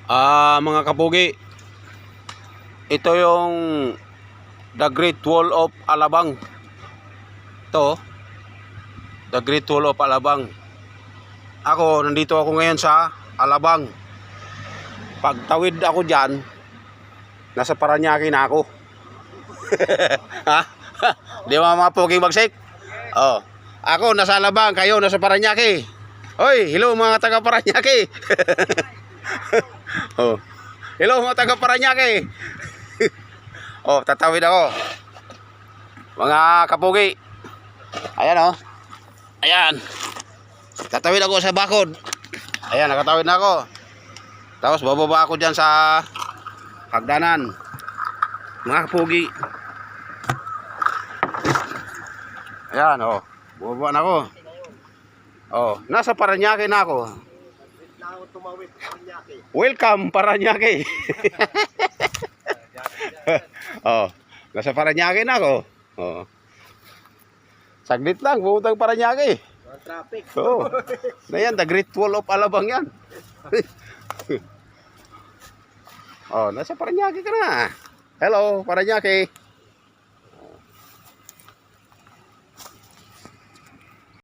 Mga kapugi, ito yung The Great Wall of Alabang. Ito, The Great Wall of Alabang. Nandito ako ngayon sa Alabang. Pagtawid ako dyan, nasa Paranaque na ako. Ha? Di ba mga puging bagsik? Oh. Ako nasa Alabang, kayo nasa Paranaque. Hoy, hello mga taga Paranaque. Oh. Hello mga taga Paranaque. Oh, tatawid ako. Mga kapugi. Ayan oh. Ayan. Tatawid ako sa bakod. Ayan, nakatawid na ako. Tapos bababa ako diyan sa hagdanan. Mga kapugi. Ayan oh. Bababa na ako. Oh, nasa Paranaque na ako. Welcome Paranaque. Oh, nasa Paranaque na ako. Oh. Saglit lang, pupuntang Paranaque. Traffic. Oh. Na yan, The Great Wall of Alabang yan. Oh, nasa Paranaque ka na. Hello, Paranaque.